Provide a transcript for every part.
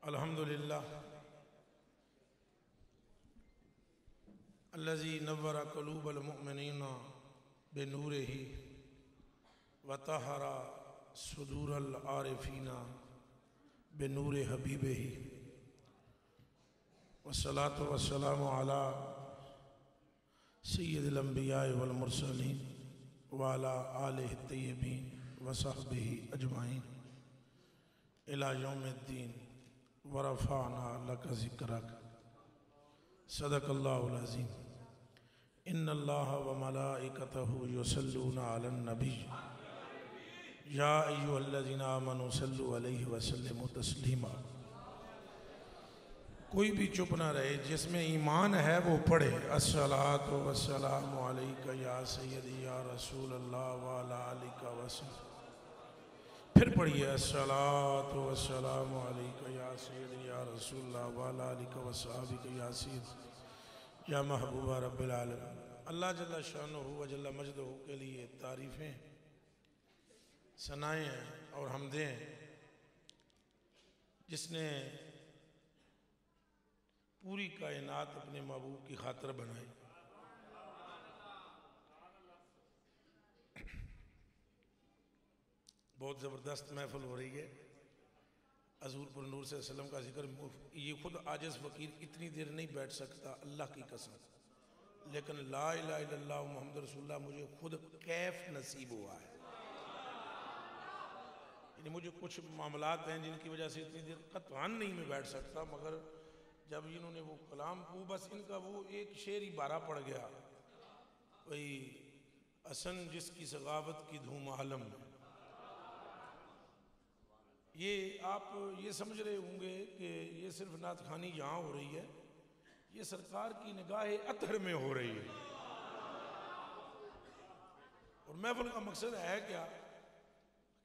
अल्हम्दुलिल्लाह अल्लज़ी नव्वरा क़ुलूबल मुअमिनीना बिनूरिही व तहरा सुदूरल आरिफीना बिनूरि हबीबिही वस्सलातु वस्सलामु अला सय्यिदिल अंबिया वल मुरसलीन व अला आलिहि तय्यबीन व सहबिही अजमाइन इला यौमिद्दीन वरफ़अना लक ज़िक्रक सदक़ल्लाहुल अज़ीम। इन्नल्लाह व मलाइकतहु युसल्लूना अलन नबी या अय्युहल्लज़ीना आमनू सल्लु अलैहि व सल्लिमू तस्लीमा। कोई भी चुप ना रहे, जिसमें ईमान है वो पढ़े अस्सलातु वस्सलामु अलैका या सय्यदी या रसूल अल्लाह व अला आलिका वसल्लम। फिर पढ़िए अस्सलातु वस्सलामु अलैका या सय्यदी या रसूल अल्लाह व अला आलिका वसहबिका या सय्यद या महबूबा रब्बिल आलमीन। अल्लाह जल्ला शानुहु व जल्ला मजदुहु के लिए तारीफ़ें, सनाएं और हमदें हैं, जिसने पूरी कायनात अपने महबूब की खातिर बनाई। बहुत ज़बरदस्त महफिल हो रही है। हज़ूर पर नूर से वसल्लम का जिक्र, ये खुद आजिज़ फ़कीर इतनी देर नहीं बैठ सकता, अल्लाह की कसम, लेकिन ला इलाहा इल्लल्लाह मुहम्मद रसूलुल्लाह मुझे खुद कैफ नसीब हुआ है। यानी मुझे कुछ मामलात हैं जिनकी वजह से इतनी देर कतवान नहीं मैं बैठ सकता, मगर जब इन्होंने वो कलाम को, बस इनका वो एक शेर ही बारह पड़ गया, वही हसन जिसकी सगावत की धूम आलम। ये आप ये समझ रहे होंगे कि ये सिर्फ नात खानी यहाँ हो रही है, ये सरकार की निगाह अतहर में हो रही है। और महफिल का मकसद है क्या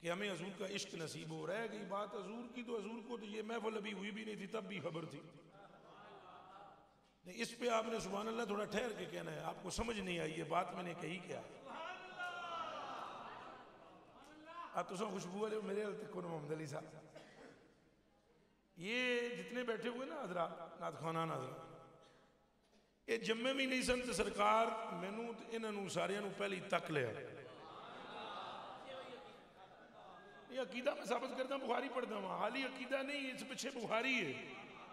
कि हमें हजूर का इश्क नसीब हो रहा है। कि बात हजूर की, तो हजूर को तो ये महफिल अभी हुई भी नहीं थी, तब भी खबर थी। नहीं, इस पे आपने सुभान अल्लाह थोड़ा ठहर के कहना है, आपको समझ नहीं आई ये बात मैंने कही क्या। तो खुशबू वाले मेरे मोहम्मद अली साहब, ये जितने बैठे हुए ना हजरा नात खाना हजरा, ये जम्मे भी नहीं सन। सरकार मैनू इन्हों सारिया पहले तक लिया। ये अकीदा मैं साबित करता, बुखारी पढ़ता वहां, हाली अकीदा नहीं, इस पिछे बुखारी है,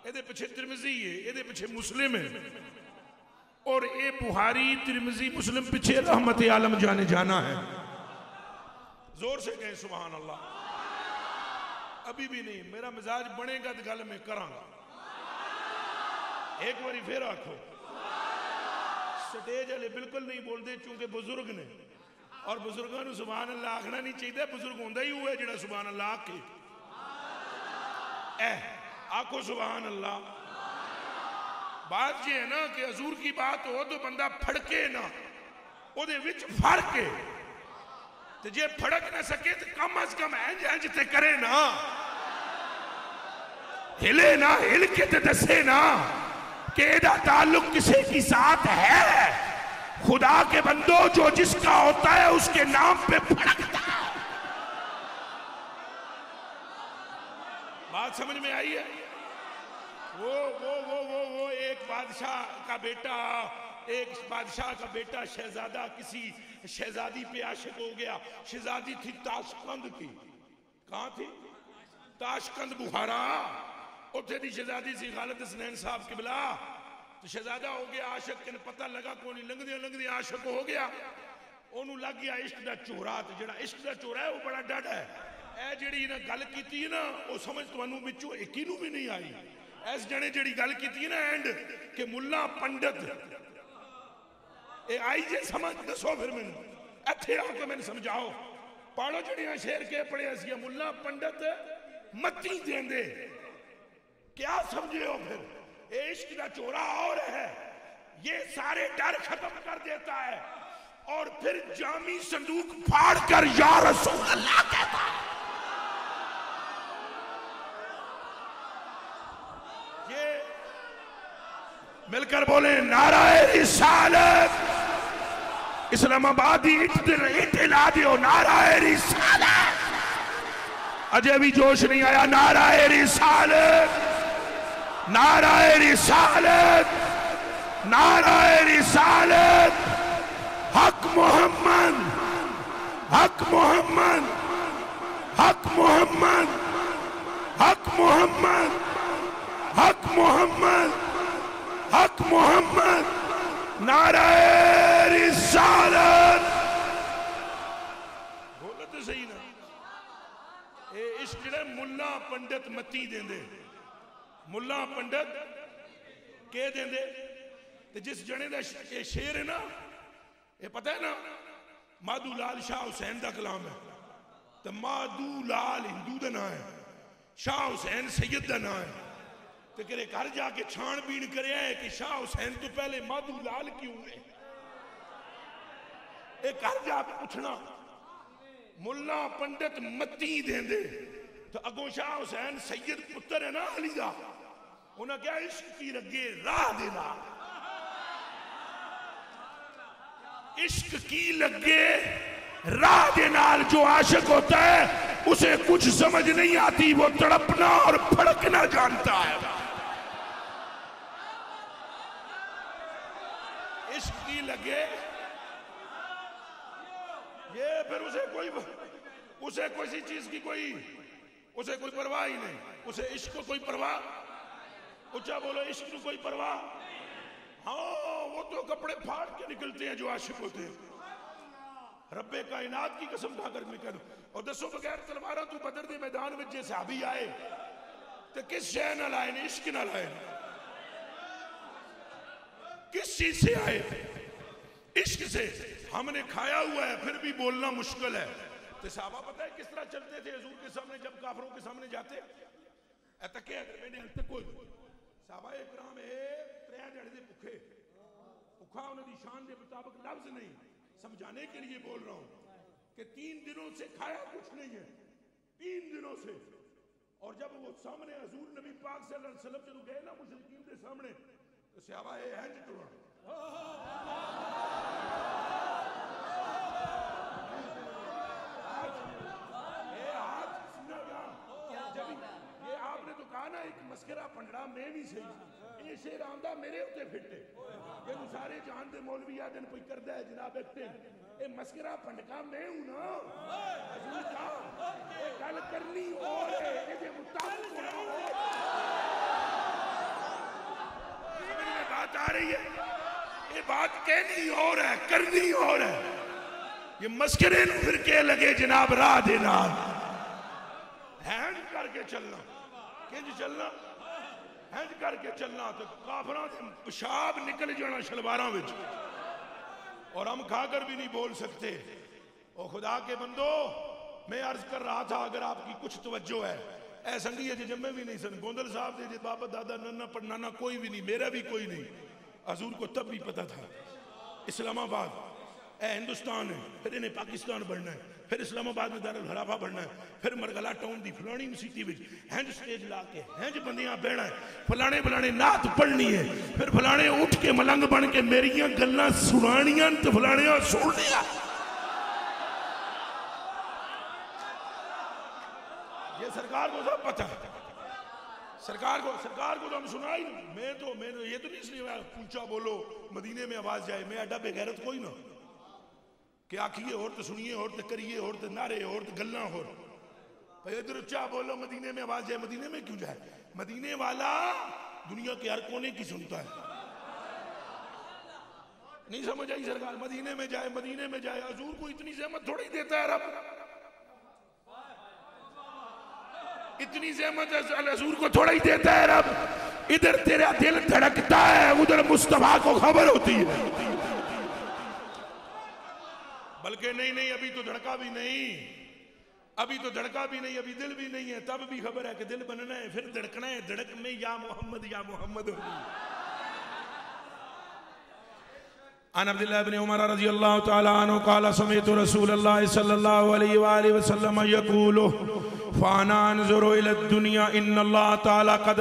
ये पिछे तिरमिजी है, ये पिछे मुस्लिम है, और ये बुखारी तिरमिजी मुस्लिम पिछे रहमत आलम जाने जाना है। जोर से कहें सुभान अल्लाह। अभी भी नहीं, मेरा मिजाज बनेगा तो गल में करांगा। एक बारी फिर आखो, स्टेज वाले बिल्कुल नहीं बोलते क्योंकि बुजुर्ग ने, और बुजुर्गों को सुभान अल्लाह आखना नहीं चाहिए। बुजुर्ग होंदा ही हुआ जिहड़ा सुभान अल्लाह आखे। आखो सुभान अल्लाह। बात ये है ना कि हजूर की बात हो तो बंदा फड़के ना, ओदे विच फड़ के, तो जे फड़क ना सके तो कम अज कम इंज ते करे ना, हिले ना, हिल के ते दसे ना कि एदा ताल्लुक किसी की साथ है। खुदा के बंदो, जो जिसका होता है उसके नाम पे फड़कता है। बात समझ में आई है? वो एक बादशाह का बेटा, एक बादशाह का बेटा शहजादा किसी शहजादी पे आशिक हो गया। शहजादी थी ताशकंद की। कहां थी? ताशकंद बुखारा। उथे दी शहजादी सी खालिद हसनैन साहब किबला। तो शहजादा हो गया आशिक, किन पता लगा कोई लंघदे लंघदे आशिक हो गया। ओनू लग गया इश्क दा चोरा। तो जेड़ा इश्क दा चोरा है वो बड़ा डड है। ए जेड़ी इन्हें गल कीती है ना, वो समझ तुहानू विचों एक नू भी नहीं आई। इस जने जेड़ी गल कीती है ना एंड के मुल्ला पंडित, ए आई जे समझ, दसो फिर मैनू इत्थे आके मैनू समझाओ। पढ़ो जड़ियां शेर के पढ़िया सी, मुल्ला पंडित मती देंदे, क्या समझे हो? फिर ये इश्क का चोरा और है, ये सारे डर खत्म कर देता है, और फिर जामी संदूक फाड़ कर या रसूल अल्लाह कहता है। ये मिलकर बोले नाराए रिसालत। इस्लामाबादी ईट ला दियो, नाराए रिसालत। अजय भी जोश नहीं आया, नाराए रिसालत। नाराए रिसालत, नाराए रिसालत, हक मोहम्मद, हक मोहम्मद, हक मोहम्मद, हक मोहम्मद, हक मोहम्मद, हक मोहम्मद, नाराए रिसालत। बोलो तो सही ना। ये इश्क जेड़ा मुल्ला पंडित मती देंदे, मुल्ला पंडित के देंदे। ते जिस जने दा ये शेर है ना, ये पता है ना, माधू लाल शाह हुसैन का कलाम है। तो माधू लाल हिंदू का नाम है, शाह हुसैन सैयद का नाम है। तो करे घर जाके छानबीन करे कि शाह हुसैन तो पहले माधू लाल क्यों है। एक घर जाके पूछना, मुल्ला पंडित मती देंदे तो अगों शाह हुसैन सैयद पुत्र है ना अली दा, उन्हें क्या इश्क की लगे राह देना, इश्क की लगे राह दे नाल जो आशिक होता है उसे कुछ समझ नहीं आती, वो तड़पना और फड़कना जानता है। इश्क की लगे ये फिर उसे किसी चीज की उसे कोई परवाह ही नहीं, उसे इश्क को कोई परवाह, ऊंचा बोलो इश्क को कोई परवाह। हाँ वो तो कपड़े फाड़ के निकलते हैं जो आशिक होते हैं। रब्बे कायनात की कसम खाकर मैं कह दूं, और दसो बगैर तलवारा तू बदर दे मैदान में जे सहाबी आए तो किस शय न लाए ने, इश्क न लाए, किस चीज से आए, इश्क से। हमने खाया हुआ है फिर भी बोलना मुश्किल है। तो साहबा पता है किस तरह चलते थे हुजूर के सामने, जब काफरों के सामने जाते तके मैंने कोई साहबा इकराम त्रै दिहाड़े दे भुखे, भुखा उन्होंने शान के मुताबिक लफ्ज नहीं समझाने के लिए बोल रहा हूं कि 3 दिनों से खाया कुछ नहीं है, 3 दिनों से। और जब वो सामने हुजूर नबी पाक सल्लल्लाहु अलैहि वसल्लम जब गए ना मुशरिकीन के सामने, तो सहाबा है टुरा आपने तो कहा ना एक मस्करा पंडड़ा मैं भी सही, ये शेर आंदा मेरे उत्ते फिटे, ये सारे जान दे मौलवी आ दिन कोई करदा है जनाब एक्टिंग, ये मस्करा पंडका मैं हूं ना। हुजूर का ये गल करनी और है, ये मुताबिक होना हो। समझ में बात आ रही है? ये बात कहनी और है, करनी और है। ये मस्करे फिर के लगे जनाब राह देना, हैंड करके चलना, किंज चलना, हैंज करके चलना। तो काफरां दे पेशाब निकल जाना शलवारां विच, और हम खाकर भी नहीं बोल सकते। ओ खुदा के बंदो, मैं अर्ज कर रहा था अगर आपकी कुछ तवज्जो है, ऐ संगी जे जम्मे भी नहीं सन, गोंदल साहब दे बाबा दादा नन्ना पड़नाना कोई भी नहीं, मेरा भी कोई नहीं। हजूर को तब भी पता था इस्लामाबाद ए हिंदुस्तान है, फिर इन्हें पाकिस्तान बनना है, फिर इस्लामाबाद में दारुल हराफा बनना है, फिर मरगला टाउन की फलानी मसीती में हैंज स्टेज ला के हैंज बंदियां बहना है, फलाने फलाने नात पढ़नी है, फिर फलाने उठ के मलंग बन के मेरियां गल्लां सुनानियां तो फलाने सुननियां। ये सरकार को सब पता है, सरकार को तो हम सुना ही नहीं। मैं तो ये तो नहीं इसलिए ऊंचा बोलो मदीने में आवाज जाए, मैं एडा बेगैरत कोई ना कि आखिए और तो सुनिए और तो करिए और तो नारे और तो गल्ला हो। भाई इधर ऊंचा बोलो मदीने में आवाज जाए, मदीने में क्यों जाए? मदीने वाला दुनिया के हर कोने की सुनता है। नहीं समझ आई सरकार? मदीने में जाए, मदीने में जाए। हुजूर को इतनी ज़हमत थोड़ी देता है रब, इतनी ज़हमत हुजूर को थोड़ा ही देता है रब। इधर तेरा दिल धड़कता है, उधर मुस्तफा को खबर होती है। बल्कि नहीं अभी तो धड़का भी नहीं, अभी तो धड़का भी नहीं, अभी दिल भी नहीं है, तब भी खबर है कि दिल बनना है, फिर धड़कना है। धड़क में या मोहम्मद होगी। अन अब्दुल्लाह इब्न उमर रज़ियल्लाहु तआला अन्हु क़ाल समिअतु रसूलल्लाह सल्लल्लाहु अलैहि वसल्लम यक़ूलु फाना अंजुरु इला दुनिया इन्नल्लाह ताला कद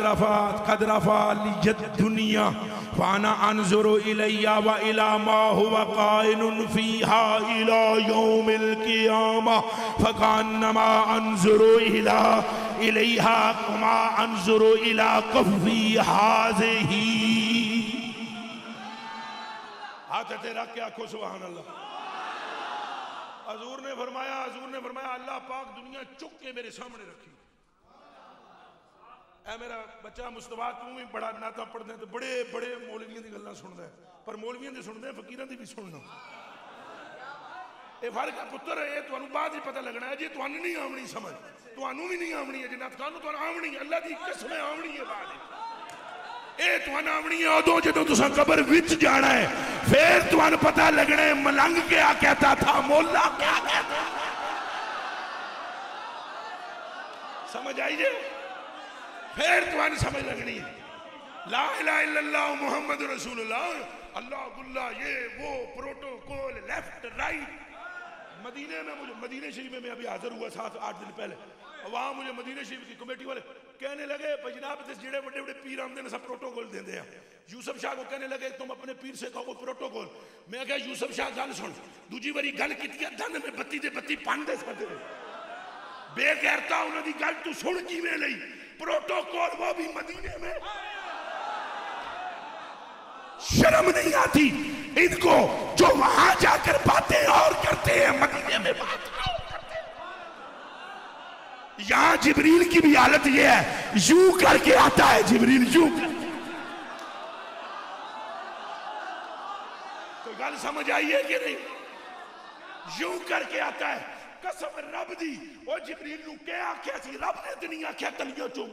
रफा लियद दुनिया फाना अंजुरु इलैया व इला मा हुवा काइनुन फीहा इला यौमिल क़ियामा फकान्नमा अंजुरु इलैहा कमा अंजुरु इला कफ़ी हाज़िही। हाथ तेरा क्या आखो सुभान अल्लाह। हजूर ने फरमाया अल्लाह पाक दुनिया चुक के मेरे सामने रखी। ऐ मेरा बच्चा मुस्तफा तू भी बड़ा नाता पढ़ते तो बड़े बड़े मौलवियों की गल्लां सुनता है, पर मौलवियों की सुनते फकीरों की भी सुनना। ये फर्क है पुत्र, ये तुहानू बाद ही पता लगना है जी। तुहानू नहीं आवनी समझ, तुहानू भी नहीं आवनी है जिन्ना तुहानू आवनी, अल्लाह की कसम आवनी है बाद ये तुहानू आवनी है उदों जदों तुसां कब्र विच जाना है, फिर तुहानू पता लगना है मलंग क्या कहता था, मोला क्या कहता। समझ आई जे? फिर तुहानू समझ लगनी है ला इलाहा इल्लल्लाह मुहम्मद रसूलुल्लाह, अल्लाह गुल्ला ये वो प्रोटोकॉल लेफ्ट राइट। मदीने में मुझे मदीने शरीफ में मैं अभी हाजिर हुआ 7-8 दिन पहले, वहां मुझे मदीने शरीफ की कमेटी वाले कहने लगे जनाब जेड़े बड़े बड़े पीर आते हैं सब प्रोटोकॉल देते हैं। यूसुफ शाह को कहने लगे तुम अपने पीर से कहो प्रोटोकॉल। मैं क्या यूसुफ शाह गल सुन, दूजी बारी गल की धन में बत्ती दे बत्ती पांदे सकते बेगैरता उन्होंने गल तू सुन किवें लई। प्रोटोकॉल वो भी मदीने में। शर्म नहीं आती इनको जो वहां जाकर बातें और करते हैं, मदीने में बात और करते हैं। यहां जिब्रील की भी हालत यह है, यूं करके आता है जिब्रील, यूं करके। तो गल समझ आई है कि नहीं? यूं करके आता है। कसम रब दी वो जिब्रील नू क्या आख्या सी, रब ने तो नहीं आख्या तलियों चुम।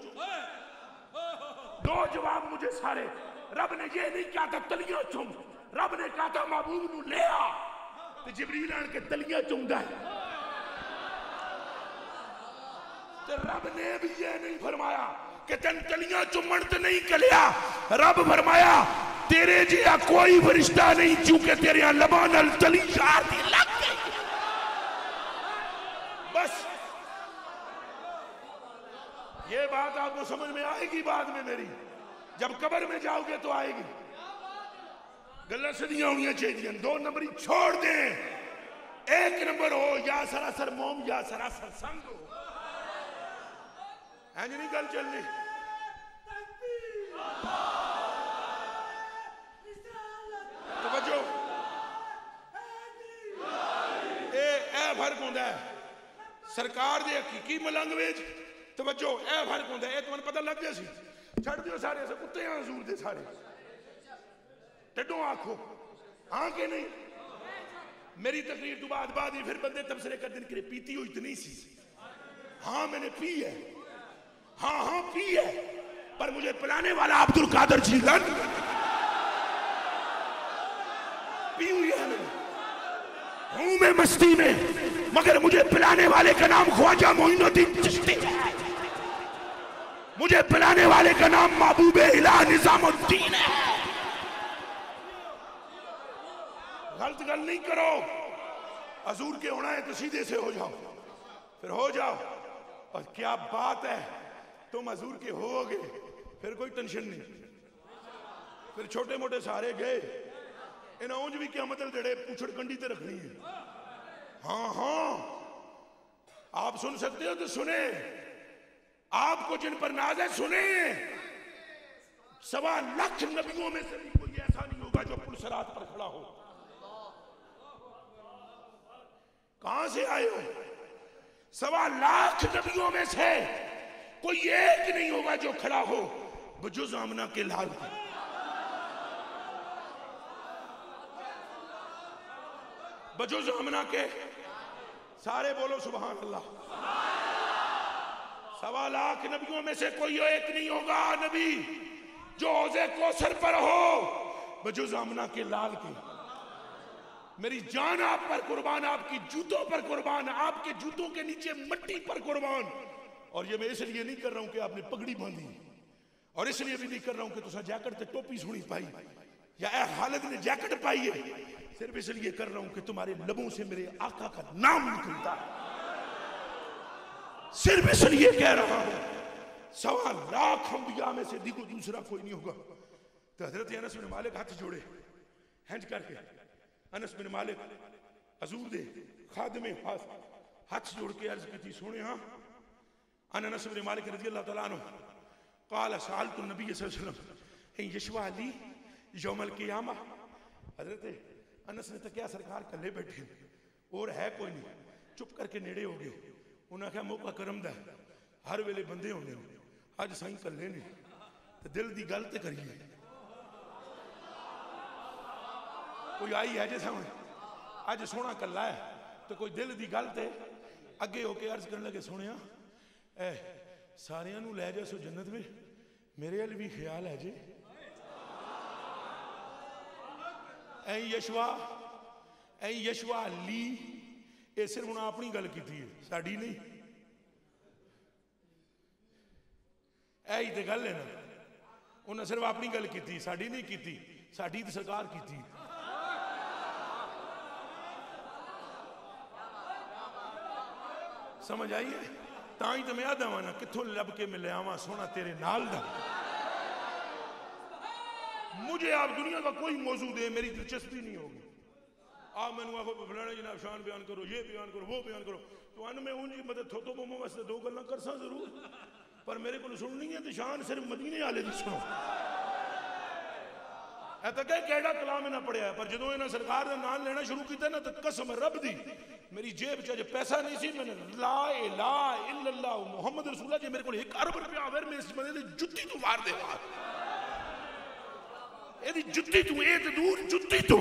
दो जवाब मुझे सारे। रब ने ये नहीं कहा था तलियां चुम, रब ने कहा था महबूब नू ले आ, तो जिब्रील आन के तलियां चुमदा है। तो रब ने भी ये नहीं फरमाया कि तेन तलियां चुमन तो नहीं कलिया, रब फरमाया तेरे जिहा कोई फरिश्ता नहीं चूंकि तेरे लबां नाल तली यार दी लग गई। बस ये बात आपको समझ में आएगी बाद में, मेरी जब कब्र में जाओगे तो आएगी। गल्लां सीधियां होनी चाहिए। 2 नंबरी छोड़ दें, 1 नंबर हो या सरासर मोम या सरासर संग हो। इंज नहीं गल चलनी। तवज्जो, ए फर्क होंदा है सरकार दे हकीकी मलंग विच। तवज्जो, ए फर्क होंदा है। तुहानू पता लग गया सी। छड़ दियो सारे ऐसे कुत्ते हैं हजूर दे सारे। टेडो आखो हाँ कि नहीं? मेरी तकरीर तो बाद ही फिर बंदे तबसरे कर दिन के पीती हुई तो नहीं सी। हाँ मैंने पी है, हाँ पी है, पर मुझे पिलाने वाला अब्दुल कादर जीलानी पी हुई है। मैंने हूं मैं मस्ती में, मगर मुझे पिलाने वाले का नाम ख्वाजा मोइनुद्दीन चिश्ती है। मुझे पिलाने वाले का नाम महबूबे इलाह निजामुद्दीन है। गलत गल नहीं करो। हजूर के होना है तो सीधे से हो जाओ, फिर हो जाओ। और क्या बात है, तुम हजूर के होगे फिर कोई टेंशन नहीं। फिर छोटे मोटे सारे गए इन्हें ऊंज भी क्या मतलब जड़े पूछड़ कंडी ते रखनी है। हाँ आप सुन सकते हो तो सुने, आपको जिन पर नाज है सुने। 1.25 लाख नबियों में से भी कोई ऐसा नहीं होगा जो पुलसरात पर खड़ा हो। कहां से आए हो? 1.25 लाख नबियों में से कोई एक नहीं होगा जो खड़ा हो बजुज़ आमना के लाल की। बजुज़ आमना के सारे बोलो सुभान अल्लाह। 1.25 लाख नबियों में से कोई एक नहीं होगा नबी जो हौज़े कौसर पर हो बजुज़ आमना के लाल की। मेरी जान आप पर कुर्बान, आपकी जूतों पर कुर्बान, आपके जूतों के नीचे मट्टी पर कुर्बान। और ये मैं इसलिए नहीं कर रहा हूं कि आपने पगड़ी बांधी, और इसलिए भी नहीं कर रहा हूं कि तुसा जैकेट से टोपी सुनी पाई या ए खालिद ने जैकेट पाई है। सिर्फ इसलिए कर रहा हूं कि तुम्हारे लबों से मेरे आका का नाम निकलता है। सिर्फ इसलिए कह रहा हूं 1.25 लाख अंबिया में से दिखो दूसरा कोई नहीं होगा। तो हजरत अनस बिन मालिक हाथ जोड़े हैंज करके, अनस बिन मालिक हजूर दे खादमे हाथ जोड़ के अर्ज की सोने हाँ अनस बिन मालिक रज़ी अल्लाह तआला अन्हु क़ाल सअलतु नबी सल्लल्लाहु अलैहि वसल्लम यशवा ली यौमल क़ियामा। हजरत अनस ने तो क्या सरकार कल्ले बैठे और है कोई नहीं, चुप करके नेड़े हो गए। उन्हें आख्या मौका करम दा हर वेले बंदे होने अज साईं कल्ले ने तो दिल की गल तो करिए। कोई आई है जे समझ अज सोहना कला है तो कोई दिल की गल तो अगे होके अर्ज करने लगे सुनिया सारिया लै जासो जन्नत में मेरे वाल भी ख्याल है जी। ऐ यशवा ली ये सिर्फ उन्हें अपनी गल की है साड़ी नहीं। यही तो गल है ना, उन्हें सिर्फ अपनी गल की साड़ी नहीं की, साड़ी तो सरकार की। समझ आई है? ताई तो मैं आदा वा ना कितों लब के मिले आवा सोना तेरे नाल दा। मुझे आप दुनिया का कोई मौजू दे मेरी दिलचस्पी नहीं होगी। आप मैंने आखो फलाने जनाब शान बयान करो, ये बयान करो, वो बयान करो, तो अन मैं उंज मतलब थोतो बोमो वास्ते दो गल्लां करसा जरूर, पर मेरे को सुननी है तो शान सिर्फ मदीने वाले दी सुनो। तो केड़ा कलाम इन्हें पढ़िया है, पर जो इन्हें सरकार का नाम लेना शुरू किया ना तो कसम रब दी मेरी जेब च पैसा नहीं सी, मैंने ला इलाहा इल्लल्लाह मुहम्मद रसूलुल्लाह जे मेरे को 1 अरब रुपया आवे मैं इस बंदे दी जुत्ती तू मार दे एदी जुत्ती तू ए ते दूर जुत्ती तू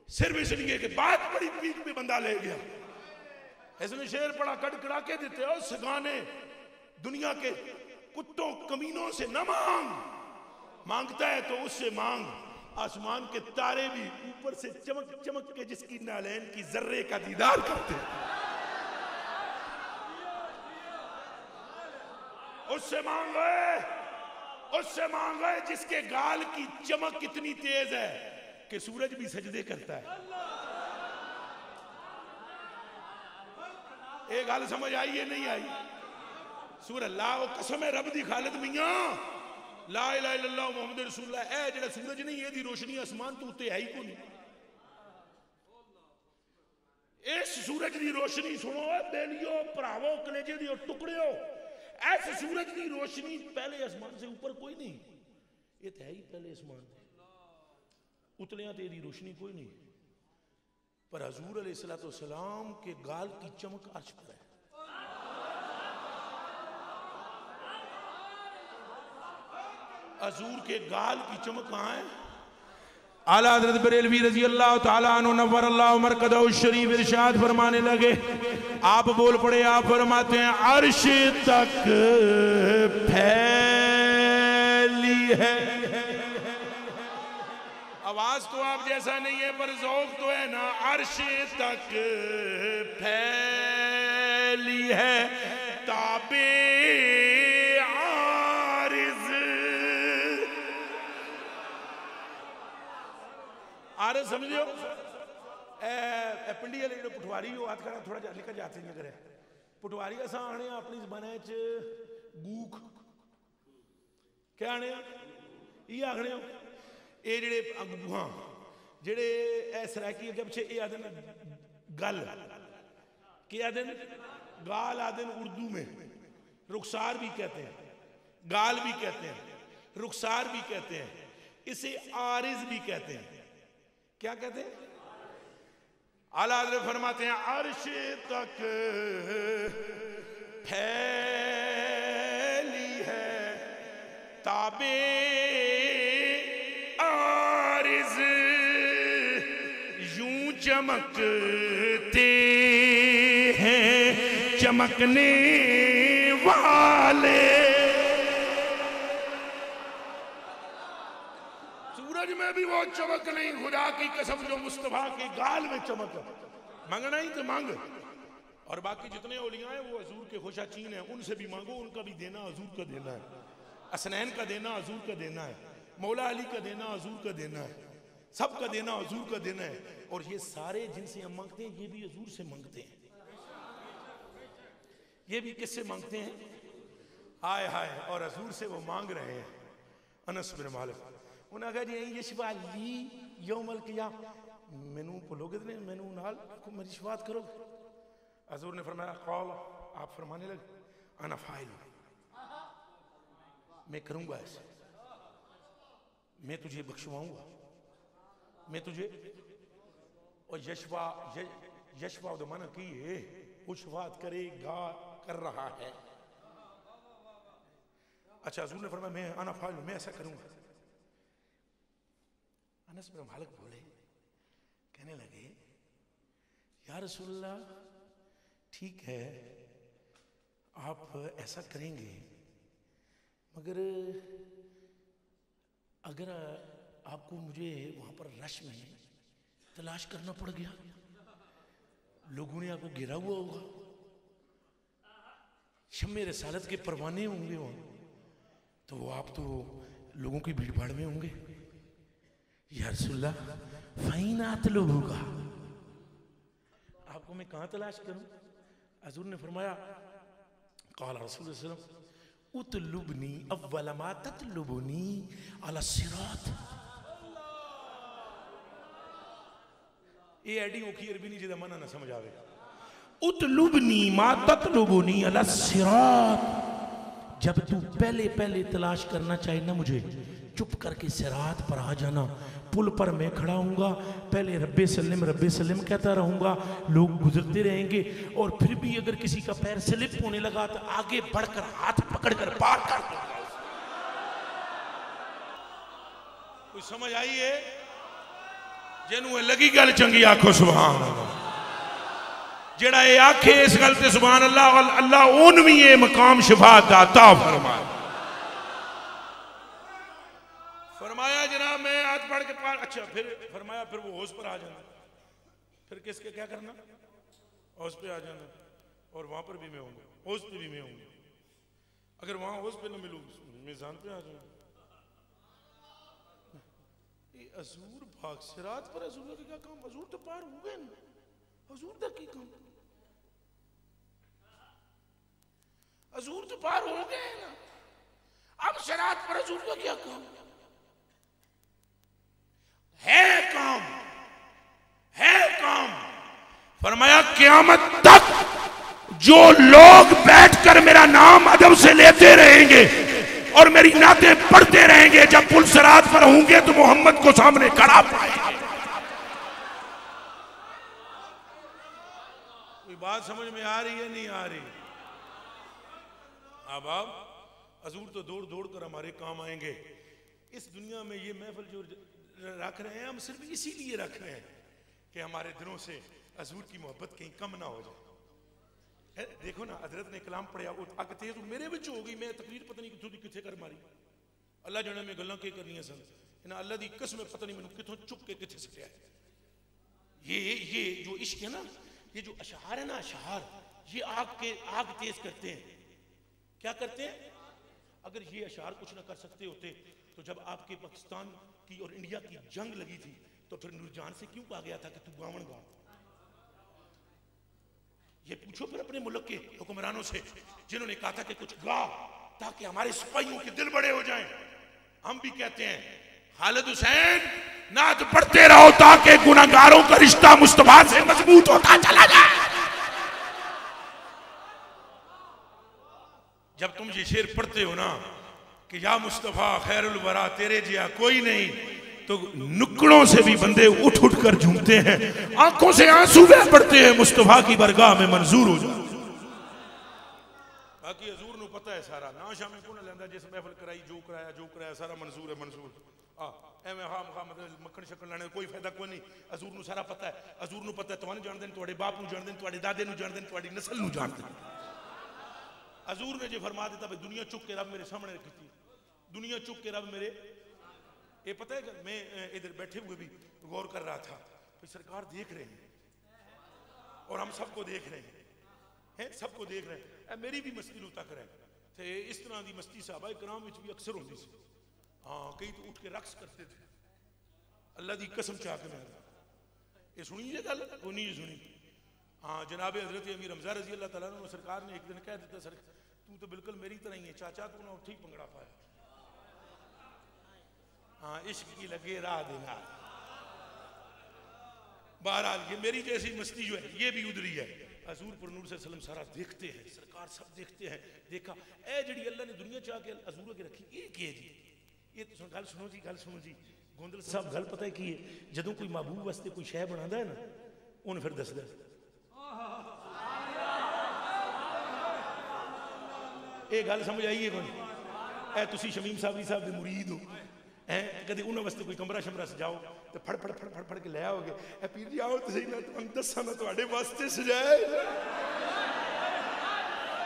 सिर्फ इसलिए कि बात बड़ी पीक पे बंदा ले गया। इसने शेर पड़ा कड़कड़ा के देते हो सगाने दुनिया के कुत्तों कमीनों से न मांगता है तो उससे मांग। आसमान के तारे भी ऊपर से चमक चमक के जिसकी नालैन की जर्रे का दीदार करते उससे मांगो जिसके गाल की चमक इतनी तेज है कि सूरज भी सजदे करता है। एक गल समझ आई है नहीं आई? सूरज ला वो कसम है रब दी खालिद मियां ला इलाहा इल्लल्लाह मुहम्मद रसूलुल्लाह ए जेड़ा सूरज नहीं है दी रोशनी आसमान तो उत्ते है ही कोई नहीं। इस सूरज की रोशनी सुनो बेलियो भरावो कलेजे दी टुकड़ियो, ऐस सूरज की रोशनी पहले आसमान से ऊपर कोई नहीं, ये तो है ही पहले आसमान उतलिया तो यदी रोशनी कोई नहीं। पर हजूर अलैहिस्सलातु वस्सलाम के गाल की चमक अर्श पर है। हजूर के गाल की चमक कहां है? आला हज़रत बरेलवी रज़ी अल्लाह तआला अन्हु नव्वर अल्लाहु मरकदहु शरीफ इरशाद फरमाने लगे, आप बोल पड़े, आप फरमाते हैं अर्श तक फैली है। आवाज तो आप जैसा नहीं है पर ज़ौक़ तो है ना। अर्श तक फैली है ताबे आर समझो पिंडी वाले जो पटवारी हो हाथ करा थोड़ा निकल जाते नहीं करे पटवारी असा आने अपनी जबान च गूख क्या आने ये आखने ये जेडे हाँ जेडे सराकी अगे पिछे ये आदन गल क्या आदन गाल आदन उर्दू में रुखसार भी कहते हैं, गाल भी कहते हैं, रुखसार भी कहते हैं, इसे आरिज भी कहते हैं। क्या कहते हैं? आला हज़रत फरमाते हैं अर्श तक फैली है ताबे आरिज यूं चमकते हैं चमकने वाले। में भी वो चमक नहीं, खुदा की कसम जो मुस्तफा के गाल में चमक। मांगना ही तो मांग, और बाकी जितने औलिया हैं वो हजूर के खुशाचीन हैं, उनसे भी मांगो, उनका भी देना हजूर का देना है, असनैन का देना हजूर का देना है, मौला अली का देना हजूर का देना है, सबका देना हजूर का देना है। और ये सारे जिनसे हम मांगते हैं ये भी हजूर से मांगते हैं। ये भी किससे मांगते हैं? हाय हाय। और हजूर से वो मांग रहे हैं। अनस बिन मालिक उन्हें कहा जी ये शिफा ली यौमल किया मैनू भूलोगे नहीं, मैनू नाल मेरी शिफात करो। हजूर ने फरमाया कौल, आप फरमाने लगे अना फाइल, मैं करूंगा ऐसे, मैं तुझे बख्शवाऊंगा, मैं तुझे। और यशवा यशवा माना की है वो शिफात करेगा, कर रहा है। अच्छा हजूर ने फरमाया मैं अना फाइल, मैं ऐसा करूंगा। अनस बिन मालिक बोले, कहने लगे या रसूलल्लाह ठीक है आप ऐसा करेंगे, मगर अगर आपको मुझे वहां पर रश में तलाश करना पड़ गया, लोगों ने आपको घेरा हुआ होगा, शम्मे रिसालत के परवाने होंगे वहां, तो आप तो लोगों की भीड़ भाड़ में होंगे। या रसूलल्लाह फाइनात लोगोगा, आपको मैं कहां तलाश करूं? हजूर ने फरमाया क़ाल रसूलुल्लाह सल्लल्लाहु अलैहि वसल्लम उतलुबनी अव्वल मा ततलुबनी अला सिरात। ये एडी ओखी अरबी नहीं जिदा मना ना समझ आवे। उतलुबनी मा ततलुबनी अला सिरात, जब तू पहले पहले तलाश करना चाहे ना मुझे, चुप करके सिरात पर आ जाना। पुल पर मैं खड़ा हूंगा, पहले रब्बे सल्लम कहता रहूंगा, लोग गुजरते रहेंगे, और फिर भी अगर किसी का पैर स्लिप होने लगा तो आगे बढ़कर हाथ पकड़कर पार कर दूंगा। कोई समझ आई है? जिन्होंने लगी गल चंगी आखो सुभान अल्लाह। जेड़ा ये आखे इस गल ते सुभान अल्लाह, अल्लाह उन भी ये मकाम शिफात दा अता फरमाए। फरमाया जनाब मैं हाथ पढ़ के पार। अच्छा फिर फरमाया फिर वो होश पर आ जाना। फिर किसके क्या करना? होश पे आ जाना। और वहां पर भी मैं हूंगा, होश पे भी मैं हूंगा। अगर वहां होश पे ना मिलूं, मिजान पे आ जाऊंगा। हजूर भाग सिरात पर, हजूर का क्या काम? हजूर तो पार हो गए ना, हजूर का की काम? हजूर तो पार हो गए ना, अब सिरात पर हजूर का क्या काम? है काम, है काम। फरमाया क़यामत तक जो लोग बैठकर मेरा नाम अदब से लेते रहेंगे और मेरी नातें पढ़ते रहेंगे, जब पुल सिरात पर होंगे तो मोहम्मद को सामने खड़ा पाएंगे। कोई बात समझ में आ रही है नहीं आ रही? अब हजूर तो दौड़ दौड़ कर हमारे काम आएंगे। इस दुनिया में ये महफिल जो रख रहे हैं हम सिर्फ इसीलिए रख रहे हैं कि हमारे दिलों से हजूर की मोहब्बत कहीं कम ना हो जाए। देखो ना हजरत ने कलाम पढ़िया, अग तेज मेरे विच हो गई, मैं तकरीर पता नहीं कितों दी किथे कर मारी। अल्लाह जाने मैं गल्लां के करनियां सन, इन्हां अल्लाह दी कसम पता नहीं मैनू कितों चुक के किथे सटिया। ये जो इश्क है ना, ये जो अशआर है ना, अशआर ये आग तेज करते हैं। क्या करते हैं? अगर ये अशआर कुछ ना कर सकते होते तो जब आपके पाकिस्तान की और इंडिया की जंग लगी थी तो फिर नूरजान से क्यों कहा गया था कि तू गावन गा? ये पूछो फिर अपने मुल्क के हुक्मरानों से जिन्होंने कहा था कि कुछ गा ताकि हमारे सिपाहियों के दिल बड़े हो जाएं। हम भी कहते हैं खालिद हुसैन नात पढ़ते रहो ताकि गुनाहगारों का रिश्ता मुस्तफा से मजबूत होता चला जाए। जब तुम ये शेर पढ़ते हो ना कि या मुस्तफा खैरुल वरा तेरे जिया कोई नहीं, तो नुक्कड़ों से भी बंदे उठ उठ कर झूमते हैं, आंखों से आंसू बह पड़ते हैं, मुस्तफा की बरगाह में मंजूर हो जाए। बाकी हजूर नु पता है सारा, ना शामें कौन लेंदा जिस महफिल कराई जो कराया सारा मंजूर है, मंजूर। एवं हाँ मतलब मक्खन शक्कर लाने कोई फायदा कोई नहीं। हजूर नु सारा पता है, हजूर नु पता है तुहानू जानदे ने, तुहाडे बाप नु जानदे ने, तुहाडे दादे नु जानदे ने, तुहाडी नस्ल नु जानदे ने। हजूर ने जो फरमा दिता भाई दुनिया चुक के रब मेरे सामने रखी थी, दुनिया चुक के रब मेरे। ये पता है कि मैं इधर बैठे हुए भी गौर कर रहा था कि सरकार देख रहे हैं और हम सबको देख रहे हैं, सबको देख रहे हैं। मेरी भी मस्ती नूं तक रहे थे, इस तरह की मस्ती साहबा कराम विच भी अक्सर होती सी। हाँ कई तो उठ के रक्स करते थे, अल्लाह की कसम चाह के मैं ये सुनी ये गल कोई नहीं सुनी। हाँ जनाब हजरत अमीर हमजा रजी अल्लाह तआला अन्हु सरकार ने एक दिन कह दिया, सर तू तो बिल्कुल मेरी तरह ही है चाचा, तू ना उठी भंगड़ा पाया। हाँ इश्क की लगे राह देना। बहरहाल ये मेरी जैसी मस्ती जो है ये भी उधरी है। हजूर पर नूर सल्लम सारा देखते हैं, सरकार सब देखते हैं। देखा ए जड़ी अल्लाह ने दुनिया चाह के हजूर के रखी ये की है जी, ये तो गल सुनो जी, गल सुनो जी। गोंदल साहब गल पता है की है, जदों कोई महबूब वास्ते कोई शह बनाता है ना उन्हें फिर दसदा ये गल समझ आई है कोई? ए तुसी शमीम साहब जी साहब के मुरीद हो हैं, कभी उन्होंने वास्ते कोई कमरा शमरा सजाओ तो फड़ फड़ फड़ फड़ फड़ के ले आओगे, ए पीर जी आओ तो सही, मैं तुम दसा ना तुहाडे वास्ते सजाए।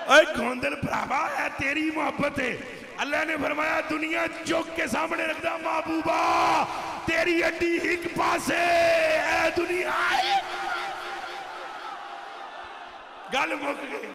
ऐ गोंदल भरावा है तेरी मोहब्बत है। अल्लाह ने फरमाया दुनिया चौक के सामने रखदा महबूबा तेरी अड्डी एक पासे ए दुनिया गल मुक गई।